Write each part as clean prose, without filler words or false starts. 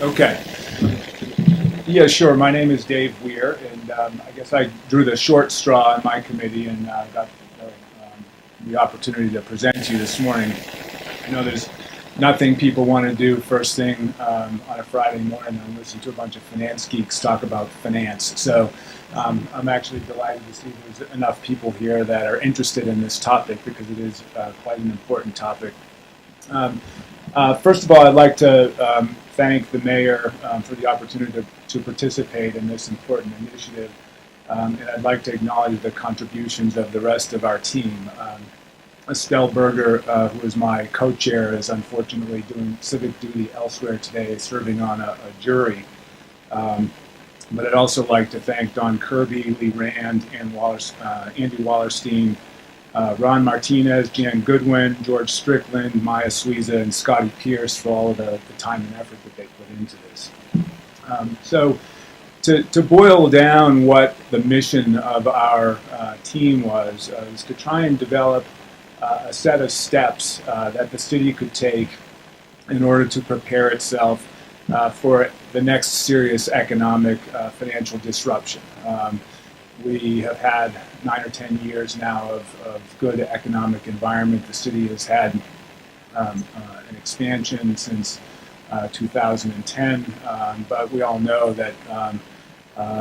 Okay. Yeah, sure. My name is Dave Weir, and I guess I drew the short straw on my committee and got the opportunity to present to you this morning. I know there's nothing people want to do first thing on a Friday morning and listen to a bunch of finance geeks talk about finance. So I'm actually delighted to see there's enough people here that are interested in this topic because it is quite an important topic. Um, First of all, I'd like to thank the mayor for the opportunity to participate in this important initiative. And I'd like to acknowledge the contributions of the rest of our team. Estelle Berger, who is my co-chair, is unfortunately doing civic duty elsewhere today, serving on a jury. But I'd also like to thank Don Kirby, Lee Rand, and Andy Wallerstein, Ron Martinez, Jan Goodwin, George Strickland, Maya Suiza, and Scotty Pierce for all of the time and effort that they put into this. So to boil down what the mission of our team was to try and develop a set of steps that the city could take in order to prepare itself for the next serious economic financial disruption. We have had 9 or 10 years now of good economic environment. The city has had an expansion since 2010, but we all know that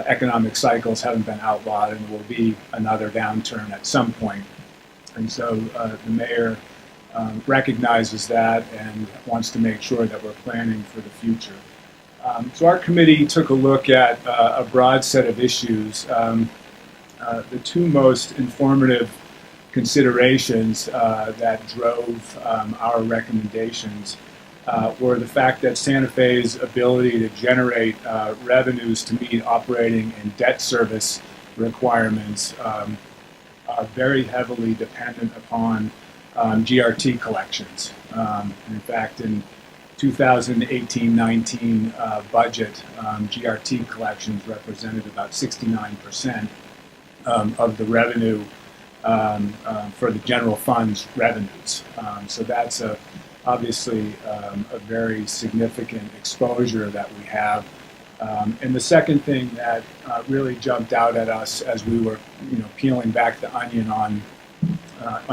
economic cycles haven't been outlawed and there will be another downturn at some point. And so the mayor recognizes that and wants to make sure that we're planning for the future. So our committee took a look at a broad set of issues. The two most informative considerations that drove our recommendations were the fact that Santa Fe's ability to generate revenues to meet operating and debt service requirements are very heavily dependent upon GRT collections. In fact, in 2018-19 budget, GRT collections represented about 69% of the revenue for the general fund's revenues. So that's obviously a very significant exposure that we have. And the second thing that really jumped out at us as we were, peeling back the onion on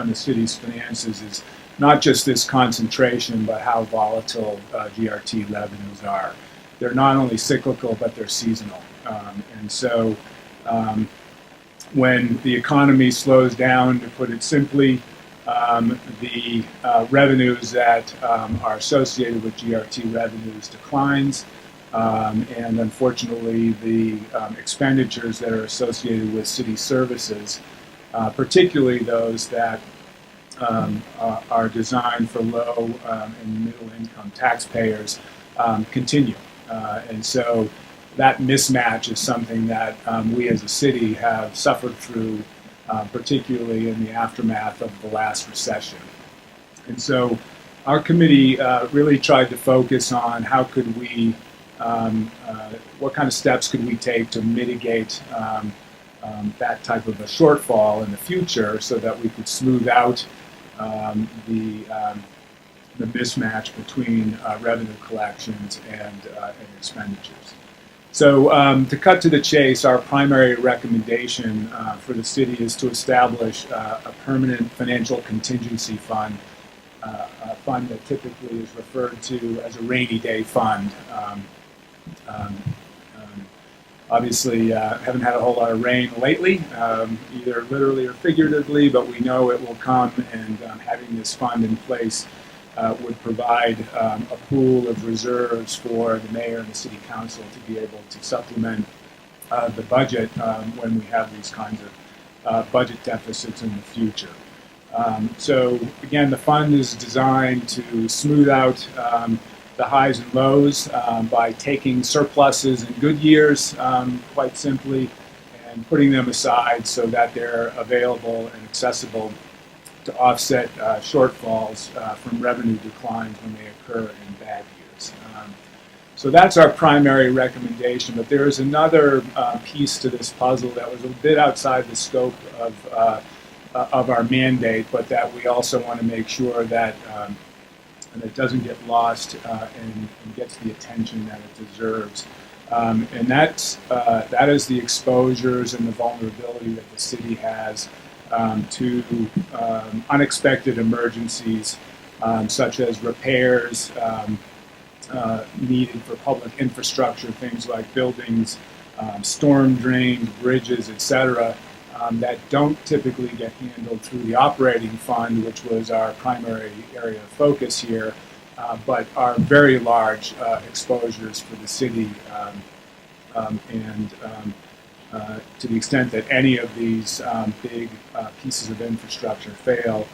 the city's finances is not just this concentration, but how volatile GRT revenues are. They're not only cyclical, but they're seasonal. And so when the economy slows down, to put it simply, the revenues that are associated with GRT revenues declines, and unfortunately the expenditures that are associated with city services, particularly those that are designed for low and middle income taxpayers, continue. And so that mismatch is something that we as a city have suffered through, particularly in the aftermath of the last recession. And so our committee really tried to focus on how could we, what kind of steps could we take to mitigate that type of a shortfall in the future so that we could smooth out the mismatch between revenue collections and expenditures. So to cut to the chase, our primary recommendation for the city is to establish a permanent financial contingency fund, a fund that typically is referred to as a rainy day fund. Obviously, haven't had a whole lot of rain lately, either literally or figuratively, but we know it will come, and having this fund in place would provide a pool of reserves for the mayor and the city council to be able to supplement the budget when we have these kinds of budget deficits in the future. So again, the fund is designed to smooth out the highs and lows by taking surpluses in good years, quite simply, and putting them aside so that they're available and accessible to offset shortfalls from revenue declines when they occur in bad years. So that's our primary recommendation, but there is another piece to this puzzle that was a bit outside the scope of our mandate, but that we also want to make sure that and it doesn't get lost and gets the attention that it deserves. And that is the exposures and the vulnerability that the city has to unexpected emergencies, such as repairs needed for public infrastructure, things like buildings, storm drains, bridges, etc., that don't typically get handled through the operating fund, which was our primary area of focus here, but are very large exposures for the city. To the extent that any of these big pieces of infrastructure fail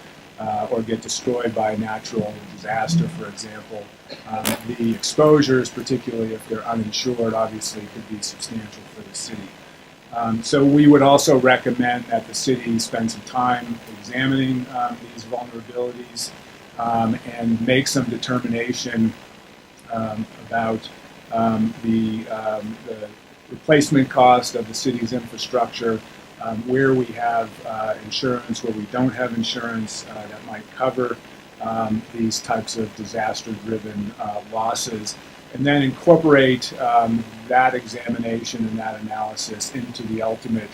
or get destroyed by a natural disaster, for example, the exposures, particularly if they're uninsured, obviously could be substantial for the city. So we would also recommend that the city spend some time examining these vulnerabilities and make some determination about the replacement cost of the city's infrastructure, where we have insurance, where we don't have insurance that might cover these types of disaster-driven losses, and then incorporate that examination and that analysis into the ultimate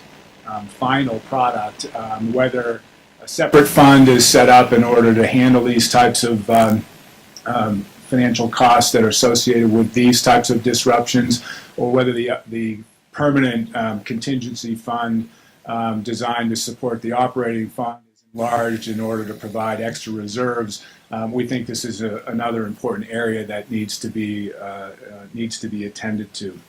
final product, whether a separate fund is set up in order to handle these types of financial costs that are associated with these types of disruptions, or whether the permanent contingency fund designed to support the operating fund is enlarged in order to provide extra reserves. We think this is another important area that needs to be attended to.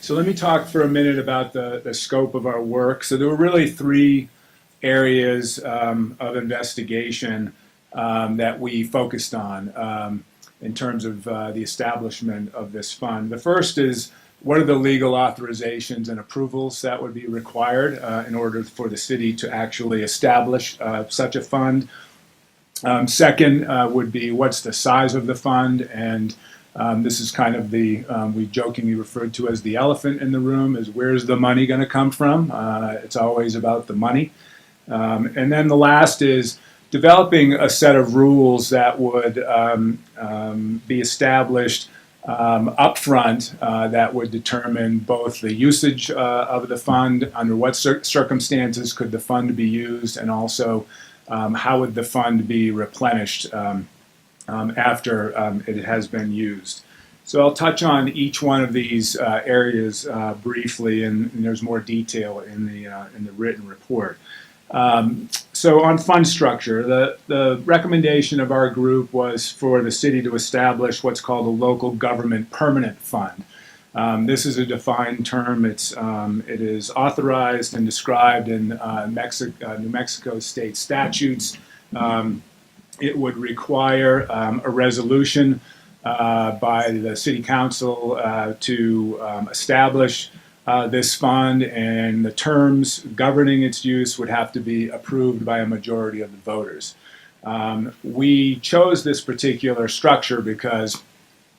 So let me talk for a minute about the scope of our work. So there were really three areas of investigation that we focused on in terms of the establishment of this fund. The first is, what are the legal authorizations and approvals that would be required in order for the city to actually establish such a fund? Second would be, what's the size of the fund? And this is kind of we jokingly referred to as the elephant in the room, is where's the money going to come from? It's always about the money. And then the last is developing a set of rules that would be established upfront that would determine both the usage of the fund, under what circumstances could the fund be used, and also how would the fund be replenished after it has been used. So I'll touch on each one of these areas briefly, and there's more detail in the written report. So on fund structure, the recommendation of our group was for the city to establish what's called a local government permanent fund. This is a defined term. It is authorized and described in New Mexico state statutes. It would require a resolution by the city council to establish this fund, and the terms governing its use would have to be approved by a majority of the voters. We chose this particular structure because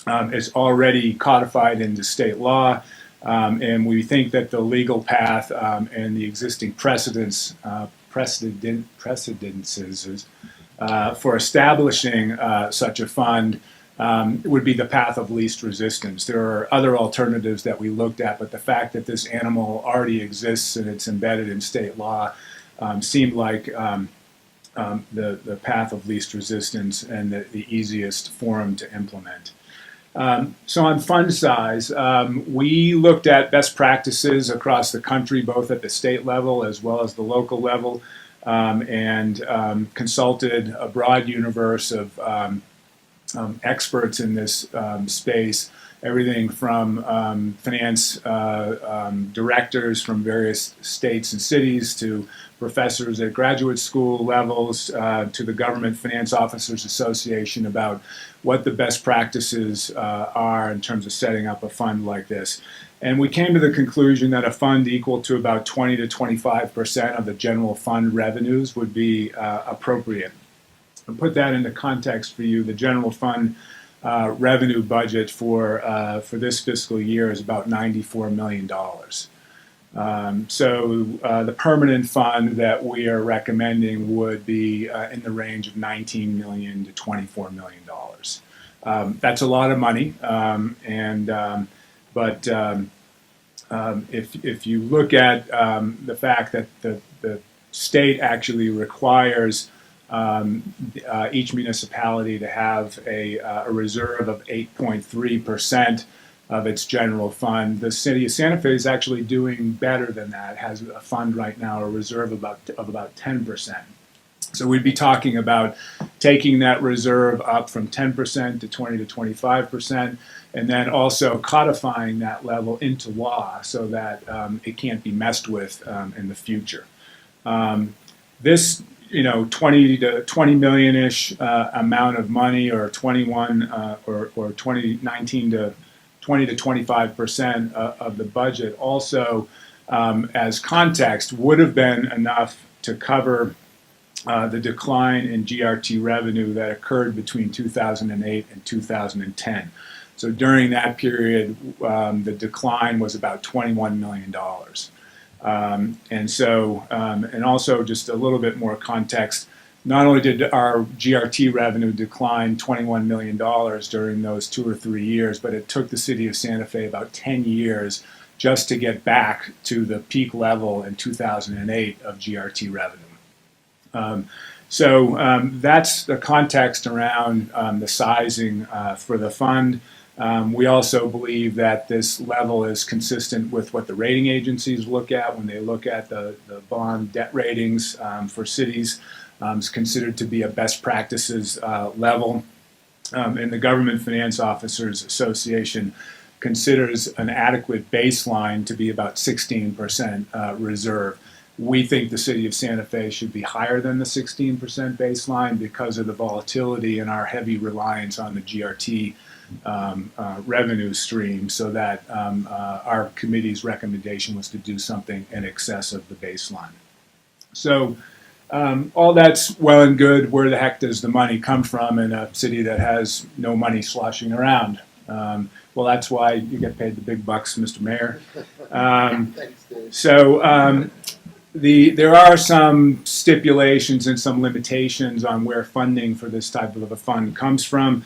it's already codified into state law, and we think that the legal path and the existing precedences for establishing such a fund would be the path of least resistance. There are other alternatives that we looked at, but the fact that this animal already exists and it's embedded in state law seemed like the path of least resistance and the easiest form to implement. So on fund size, we looked at best practices across the country, both at the state level as well as the local level, and consulted a broad universe of experts in this space, everything from finance directors from various states and cities to professors at graduate school levels to the Government Finance Officers Association, about what the best practices are in terms of setting up a fund like this. And we came to the conclusion that a fund equal to about 20 to 25% of the general fund revenues would be appropriate. And put that into context for you, the general fund revenue budget for this fiscal year is about $94 million. So the permanent fund that we are recommending would be in the range of $19 million to $24 million. That's a lot of money, but if you look at the fact that the state actually requires each municipality to have a reserve of 8.3% of its general fund, the city of Santa Fe is actually doing better than that. It has a fund right now, a reserve of about 10%. So we'd be talking about taking that reserve up from 10% to 20 to 25%, and then also codifying that level into law so that it can't be messed with in the future. This 20 million-ish amount of money, or 2019 to 20 to 25% of the budget, also as context, would have been enough to cover the decline in GRT revenue that occurred between 2008 and 2010. So during that period, the decline was about $21 million. And also just a little bit more context, not only did our GRT revenue decline $21 million during those 2 or 3 years, but it took the city of Santa Fe about 10 years just to get back to the peak level in 2008 of GRT revenue. That's the context around the sizing for the fund. We also believe that this level is consistent with what the rating agencies look at when they look at the bond debt ratings for cities. It's considered to be a best practices level. And the Government Finance Officers Association considers an adequate baseline to be about 16% reserve. We think the city of Santa Fe should be higher than the 16% baseline because of the volatility and our heavy reliance on the GRT revenue stream, so that our committee's recommendation was to do something in excess of the baseline. So all that's well and good. Where the heck does the money come from in a city that has no money sloshing around? Well, that's why you get paid the big bucks, Mr. Mayor. There are some stipulations and some limitations on where funding for this type of a fund comes from.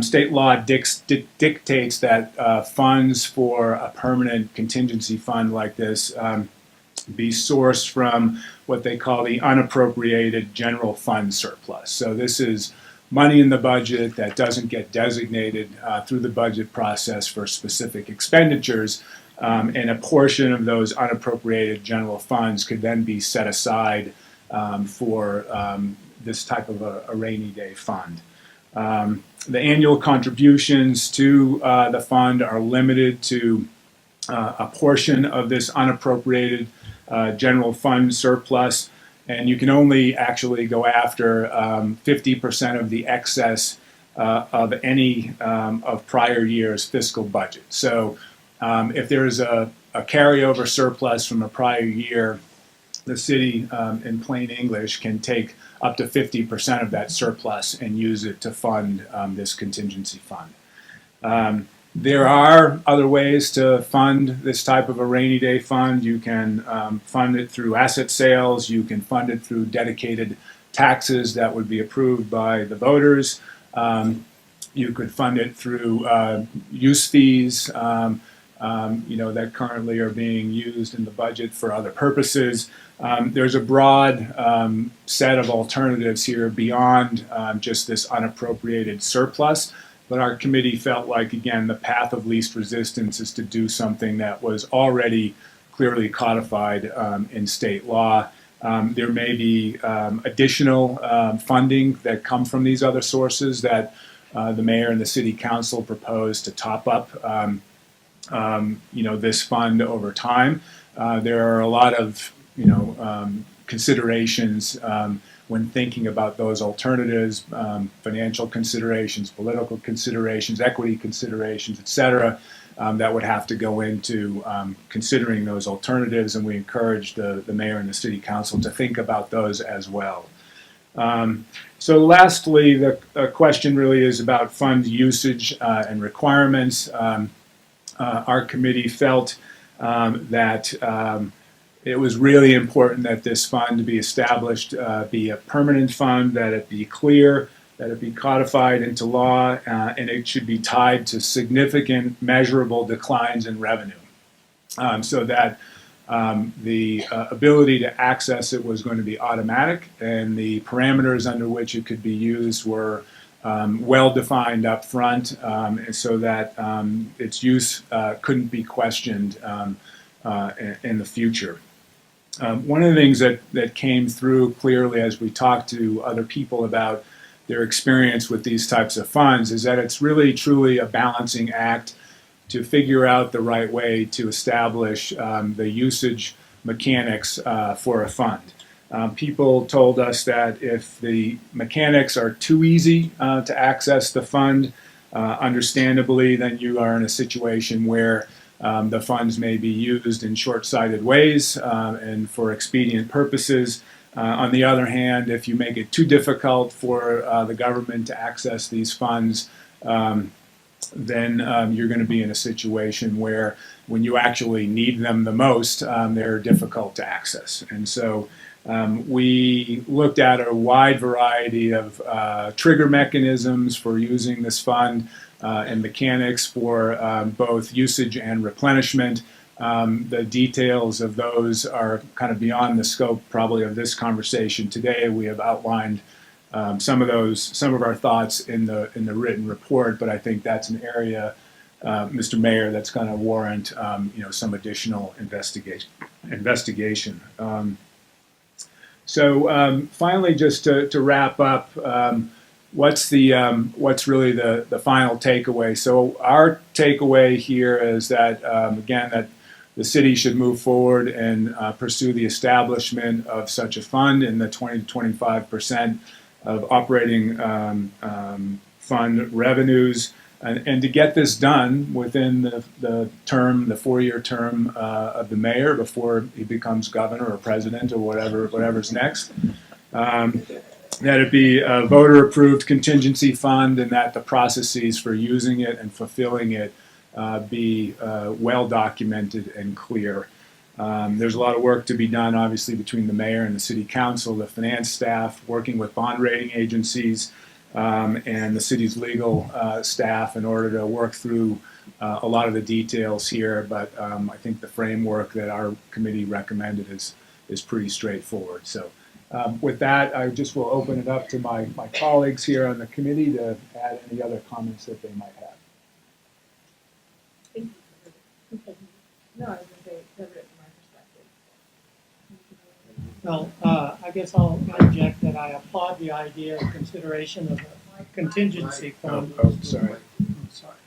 State law dictates that funds for a permanent contingency fund like this be sourced from what they call the unappropriated general fund surplus. So this is money in the budget that doesn't get designated through the budget process for specific expenditures, and a portion of those unappropriated general funds could then be set aside for this type of a rainy day fund. The annual contributions to the fund are limited to a portion of this unappropriated general fund surplus, and you can only actually go after 50% of the excess of any of prior year's fiscal budget. So if there is a carryover surplus from a prior year, the city, in plain English, can take up to 50% of that surplus and use it to fund this contingency fund. There are other ways to fund this type of a rainy day fund. You can fund it through asset sales. You can fund it through dedicated taxes that would be approved by the voters. You could fund it through use fees that currently are being used in the budget for other purposes. There's a broad set of alternatives here beyond just this unappropriated surplus. But our committee felt like, again, the path of least resistance is to do something that was already clearly codified in state law. There may be additional funding that come from these other sources that the mayor and the city council propose to top up this fund over time. There are a lot of considerations when thinking about those alternatives, financial considerations, political considerations, equity considerations, et cetera, that would have to go into considering those alternatives, and we encourage the mayor and the city council to think about those as well. So lastly, the question really is about fund usage and requirements. Our committee felt that it was really important that this fund be established, be a permanent fund, that it be clear that it be codified into law, and it should be tied to significant measurable declines in revenue, so that the ability to access it was going to be automatic, and the parameters under which it could be used were well defined up front, and so that its use couldn't be questioned in the future. One of the things that came through clearly as we talked to other people about their experience with these types of funds is that it's really truly a balancing act to figure out the right way to establish the usage mechanics for a fund. People told us that if the mechanics are too easy to access the fund, understandably, then you are in a situation where the funds may be used in short-sighted ways and for expedient purposes. On the other hand, if you make it too difficult for the government to access these funds, then you're going to be in a situation where when you actually need them the most, they're difficult to access. And so we looked at a wide variety of trigger mechanisms for using this fund and mechanics for both usage and replenishment. The details of those are kind of beyond the scope probably of this conversation today. We have outlined some of our thoughts in the written report, but I think that's an area, Mr. Mayor, that's going to warrant some additional investigation. So finally, just to wrap up, what's really the final takeaway? So our takeaway here is that again that the city should move forward and pursue the establishment of such a fund in the 20 to 25% of operating fund revenues, and to get this done within the 4-year term of the mayor before he becomes governor or president or whatever's next. That it be a voter-approved contingency fund, and that the processes for using it and fulfilling it be well documented and clear. There's a lot of work to be done, obviously, between the mayor and the city council, the finance staff, working with bond rating agencies, and the city's legal staff in order to work through a lot of the details here. But I think the framework that our committee recommended is pretty straightforward. So with that, I just will open it up to my colleagues here on the committee to add any other comments that they might have. No, I was going to say covered it from our perspective. Well, I guess I'll interject that I applaud the idea of consideration of a contingency fund. Oh, sorry. I'm sorry.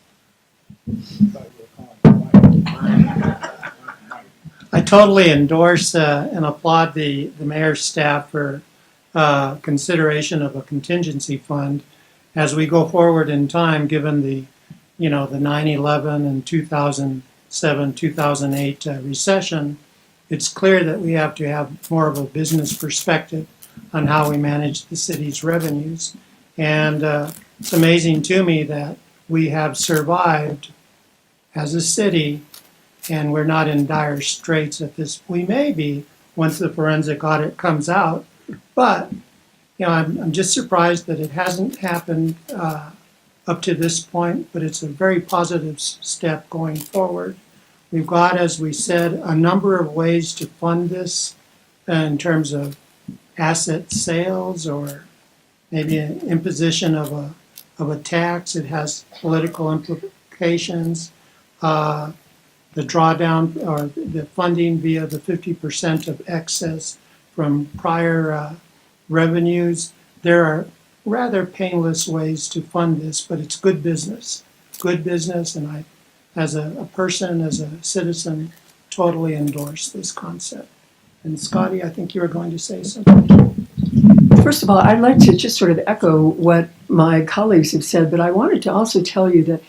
I totally endorse and applaud the mayor's staff for consideration of a contingency fund as we go forward in time, given the 9/11 and 2007, 2008 recession. It's clear that we have to have more of a business perspective on how we manage the city's revenues. And it's amazing to me that we have survived as a city, and we're not in dire straits at this. We may be once the forensic audit comes out, but I'm just surprised that it hasn't happened up to this point. But it's a very positive step going forward. We've got, as we said, a number of ways to fund this in terms of asset sales or maybe an imposition of a tax. It has political implications. The drawdown or the funding via the 50% of excess from prior revenues. There are rather painless ways to fund this, but it's good business. Good business, and I, as a person, as a citizen, totally endorse this concept. And Scotty, I think you were going to say something. First of all, I'd like to just sort of echo what my colleagues have said, but I wanted to also tell you that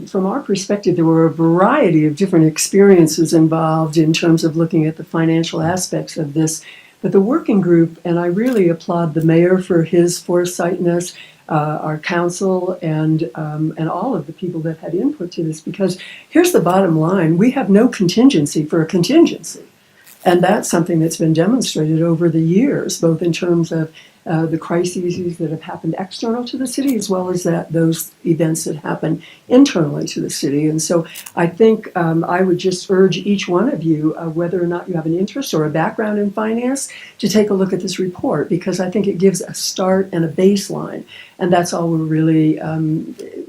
from our perspective, there were a variety of different experiences involved in terms of looking at the financial aspects of this. But the working group, and I really applaud the mayor for his foresightness, our council, and all of the people that had input to this, because here's the bottom line: we have no contingency for a contingency. And that's something that's been demonstrated over the years, both in terms of the crises that have happened external to the city, as well as those events that happen internally to the city. And so I think I would just urge each one of you, whether or not you have an interest or a background in finance, to take a look at this report, because I think it gives a start and a baseline. And that's all we're really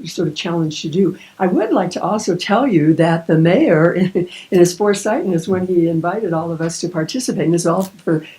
sort of challenged to do. I would like to also tell you that the mayor, in his foresightness, when he invited all of us to participate, and this is all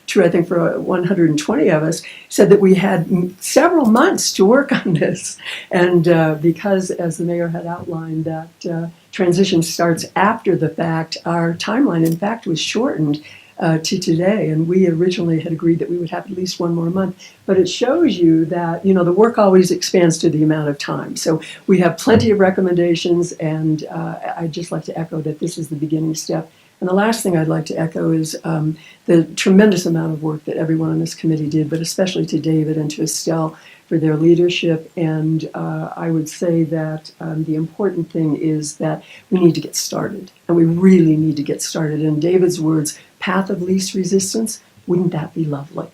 true, I think, for 120 of us, said that we had several months to work on this. And because, as the mayor had outlined, that transition starts after the fact, our timeline, in fact, was shortened to today, and we originally had agreed that we would have at least one more month. But it shows you that, you know, the work always expands to the amount of time. So we have plenty of recommendations, and I'd just like to echo that this is the beginning step. And the last thing I'd like to echo is the tremendous amount of work that everyone on this committee did, but especially to David and to Estelle for their leadership. And I would say that the important thing is that we need to get started, and we really need to get started. In David's words, path of least resistance, wouldn't that be lovely?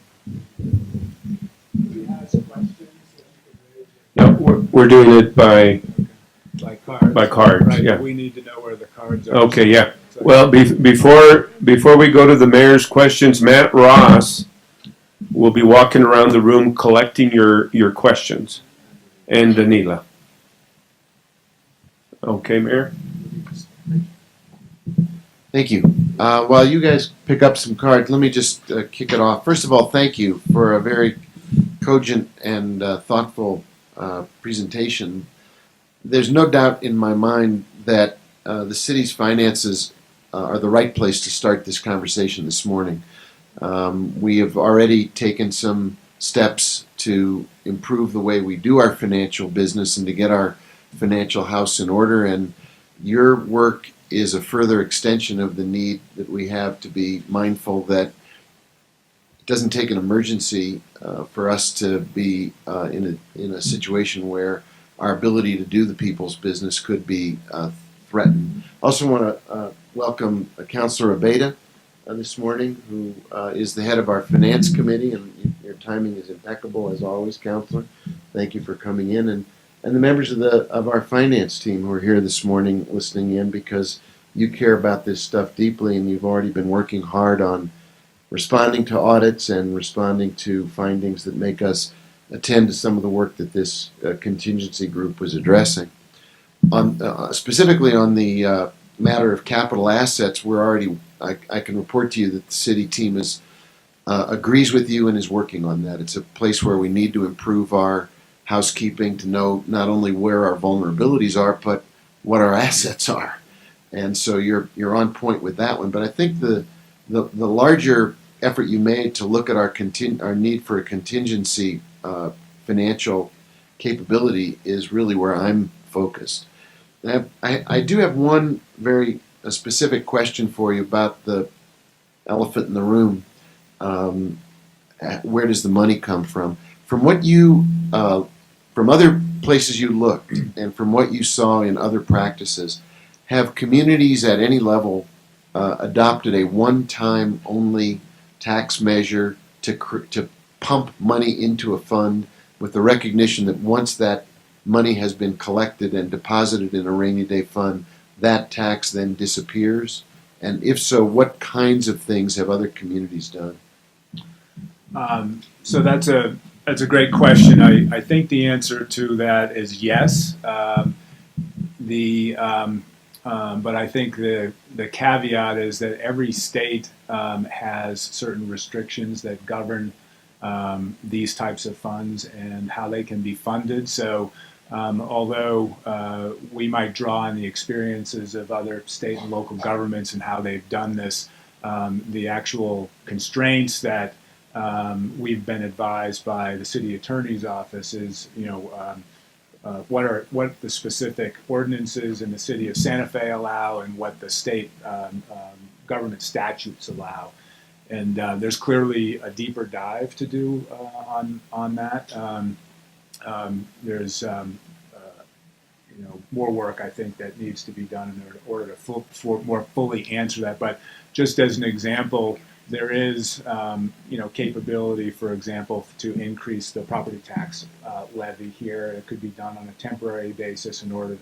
No, we're doing it by cards. By cards, right, yeah. We need to know where the cards are. Okay, yeah. So- Well, before we go to the mayor's questions, Matt Ross will be walking around the room collecting your questions, and Danila. Okay, Mayor. Thank you. While you guys pick up some cards, let me just kick it off. First of all, thank you for a very cogent and thoughtful presentation. There's no doubt in my mind that the city's finances are the right place to start this conversation this morning. We have already taken some steps to improve the way we do our financial business and to get our financial house in order, and your work is a further extension of the need that we have to be mindful that it doesn't take an emergency for us to be in a situation where our ability to do the people's business could be threatened. I also want to welcome Councilor Abeda this morning, who is the head of our Finance Committee, and your timing is impeccable as always, Councilor. Thank you for coming in, and the members of our finance team who are here this morning listening in, because you care about this stuff deeply, and you've already been working hard on responding to audits and responding to findings that make us attend to some of the work that this contingency group was addressing. Specifically on the matter of capital assets, I can report to you that the city team agrees with you and is working on that. It's a place where we need to improve our housekeeping to know not only where our vulnerabilities are, but what our assets are. And so you're on point with that one. But I think the larger effort you made to look at our need for a contingency financial capability is really where I'm focused. I do have one very specific question for you about the elephant in the room. Where does the money come from? From what you, from other places you looked, and from what you saw in other practices, have communities at any level adopted a one-time only tax measure to pump money into a fund with the recognition that once that money has been collected and deposited in a rainy day fund, that tax then disappears? And if so, what kinds of things have other communities done? So that's a great question. I think the answer to that is yes. But I think the caveat is that every state has certain restrictions that govern these types of funds and how they can be funded. So although we might draw on the experiences of other state and local governments and how they've done this, the actual constraints that we've been advised by the city attorney's office is, what the specific ordinances in the city of Santa Fe allow and what the state government statutes allow. And there's clearly a deeper dive to do on that. There's more work I think that needs to be done in order to more fully answer that. But just as an example, there is, capability, for example, to increase the property tax levy here. It could be done on a temporary basis in order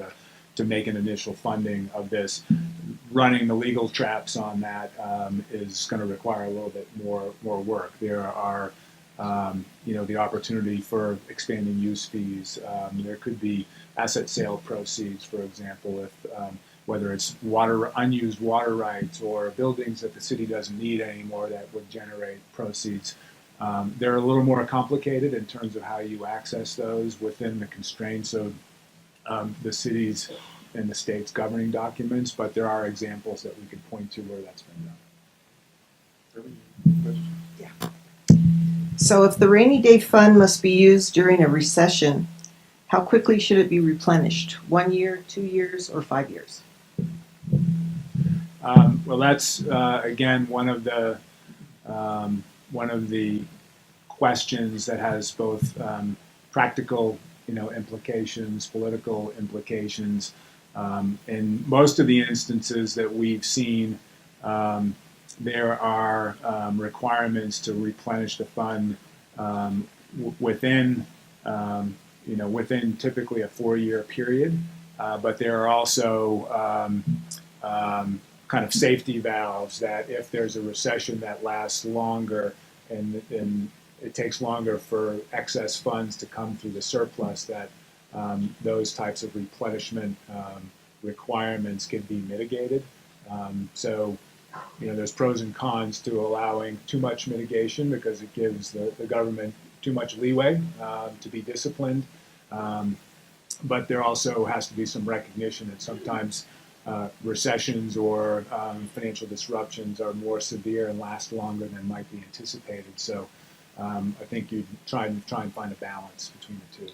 to make an initial funding of this. Running the legal traps on that is going to require a little bit more work. There are, the opportunity for expanding use fees. There could be asset sale proceeds, for example, if whether it's unused water rights or buildings that the city doesn't need anymore that would generate proceeds. They're a little more complicated in terms of how you access those within the constraints of the city's and the state's governing documents, but there are examples that we could point to where that's been done. So if the rainy day fund must be used during a recession, how quickly should it be replenished? 1 year, 2 years, or 5 years? Well, that's again one of the questions that has both practical, implications, political implications. In most of the instances that we've seen, there are requirements to replenish the fund within typically a 4-year period. But there are also kind of safety valves that if there's a recession that lasts longer and it takes longer for excess funds to come through the surplus, that those types of replenishment requirements can be mitigated. So there's pros and cons to allowing too much mitigation because it gives the government too much leeway to be disciplined. But there also has to be some recognition that sometimes recessions or financial disruptions are more severe and last longer than might be anticipated. So I think you try and find a balance between the two.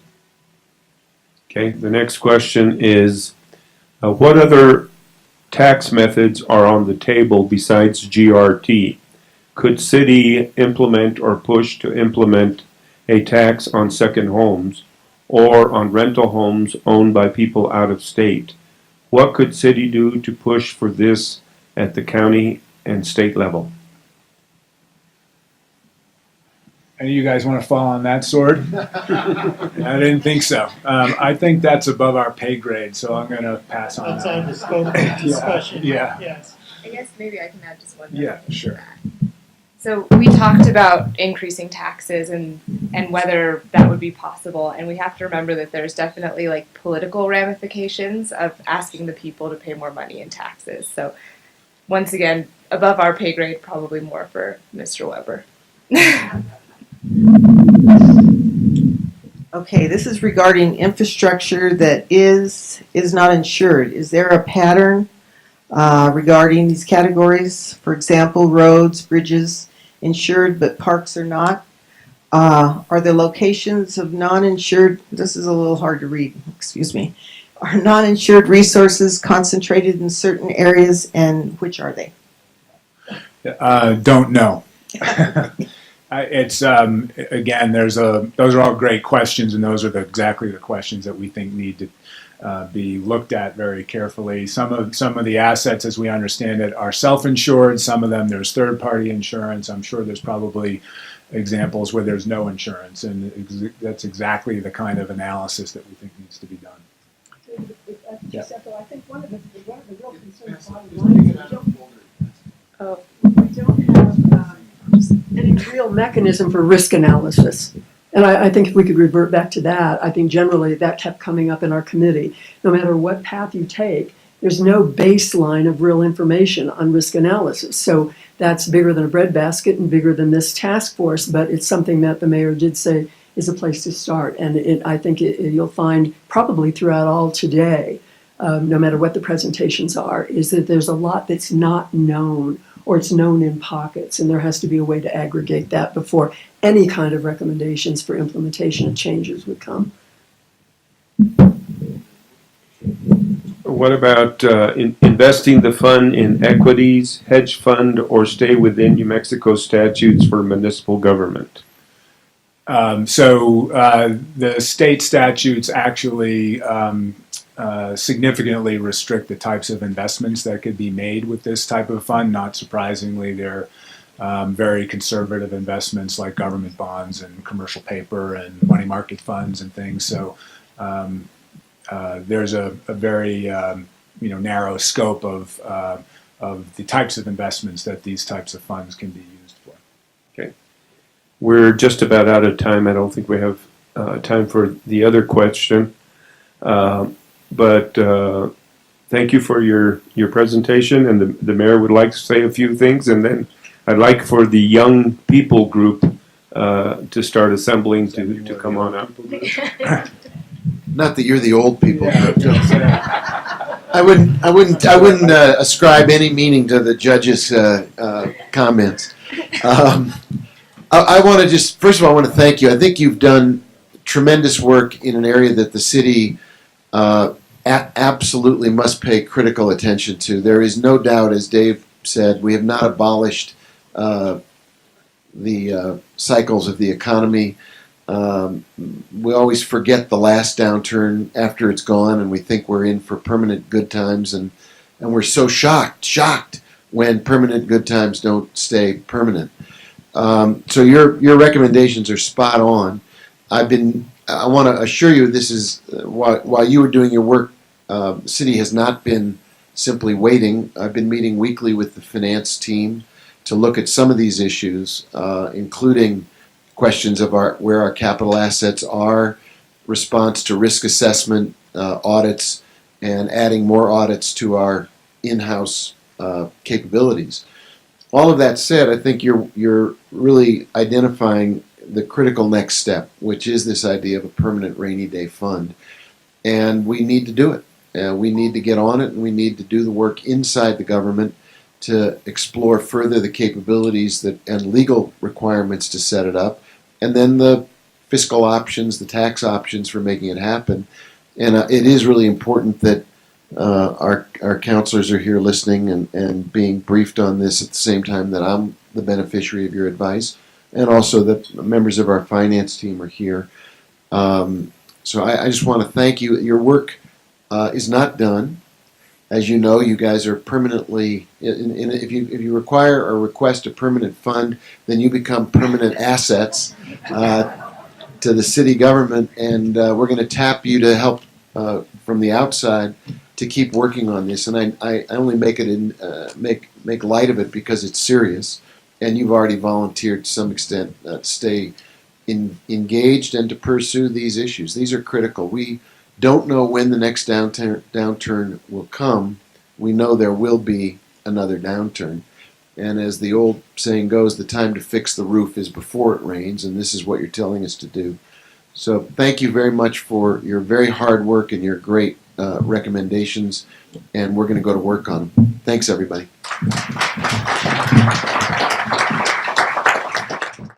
Okay, the next question is, what other tax methods are on the table besides GRT? Could city implement or push to implement a tax on second homes or on rental homes owned by people out of state? What could city do to push for this at the county and state level? Any of you guys want to fall on that sword? I didn't think so. I think that's above our pay grade, so I'm going to pass on That's that. out of the scope of the discussion. Yeah. Yes. I guess maybe I can add just one. Yeah, thing to sure. that. So we talked about increasing taxes and whether that would be possible, and we have to remember that there's definitely like political ramifications of asking the people to pay more money in taxes. So once again, above our pay grade, probably more for Mr. Weber. Okay, this is regarding infrastructure that is not insured. Is there a pattern regarding these categories? For example, roads, bridges, insured but parks are not. Are the locations of non-insured, this is a little hard to read, excuse me, are non-insured resources concentrated in certain areas, and which are they? Don't know. It's again. Those are all great questions, and those are exactly the questions that we think need to be looked at very carefully. Some of the assets, as we understand it, are self-insured. Some of them there's third-party insurance. I'm sure there's probably examples where there's no insurance, and that's exactly the kind of analysis that we think needs to be done. Yeah. I think one of the real concerns bottom line is we don't have any real mechanism for risk analysis. And I think if we could revert back to that, I think generally that kept coming up in our committee. No matter what path you take, there's no baseline of real information on risk analysis. So that's bigger than a breadbasket and bigger than this task force, but it's something that the mayor did say is a place to start. And I think you'll find probably throughout all today, no matter what the presentations are, is that there's a lot that's not known, or it's known in pockets, and there has to be a way to aggregate that before any kind of recommendations for implementation of changes would come. What about investing the fund in equities, hedge fund, or stay within New Mexico statutes for municipal government? The state statutes actually significantly restrict the types of investments that could be made with this type of fund. Not surprisingly, they're very conservative investments like government bonds and commercial paper and money market funds and things. So there's a very narrow scope of the types of investments that these types of funds can be used for. We're just about out of time. I don't think we have time for the other question. But thank you for your presentation, and the mayor would like to say a few things, and then I'd like for the young people group to start assembling to come on up. Not that you're the old people. Yeah. I wouldn't ascribe any meaning to the judge's comments. I want to just, first of all, I want to thank you. I think you've done tremendous work in an area that the city absolutely must pay critical attention to. There is no doubt, as Dave said, we have not abolished the cycles of the economy. We always forget the last downturn after it's gone, and we think we're in for permanent good times, and we're so shocked when permanent good times don't stay permanent. So your recommendations are spot on. I want to assure you, this is while you were doing your work, the city has not been simply waiting. I've been meeting weekly with the finance team to look at some of these issues, including questions of where our capital assets are, response to risk assessment, audits, and adding more audits to our in-house capabilities. All of that said, I think you're really identifying the critical next step, which is this idea of a permanent rainy day fund. And we need to do it. We need to get on it, and we need to do the work inside the government to explore further the capabilities and legal requirements to set it up, and then the fiscal options, the tax options for making it happen. And it is really important that our counselors are here listening and being briefed on this at the same time that I'm the beneficiary of your advice, and also that members of our finance team are here. So I just want to thank you. Your work is not done. As you know, you guys are permanently, if you require or request a permanent fund, then you become permanent assets to the city government, and we're going to tap you to help from the outside to keep working on this. And I only make light of it because it's serious, and you've already volunteered to some extent to stay engaged and to pursue these issues. These are critical. We don't know when the next downturn will come. We know there will be another downturn. And as the old saying goes, the time to fix the roof is before it rains, and this is what you're telling us to do. So thank you very much for your very hard work and your great recommendations, and we're going to go to work on them. Thanks, everybody.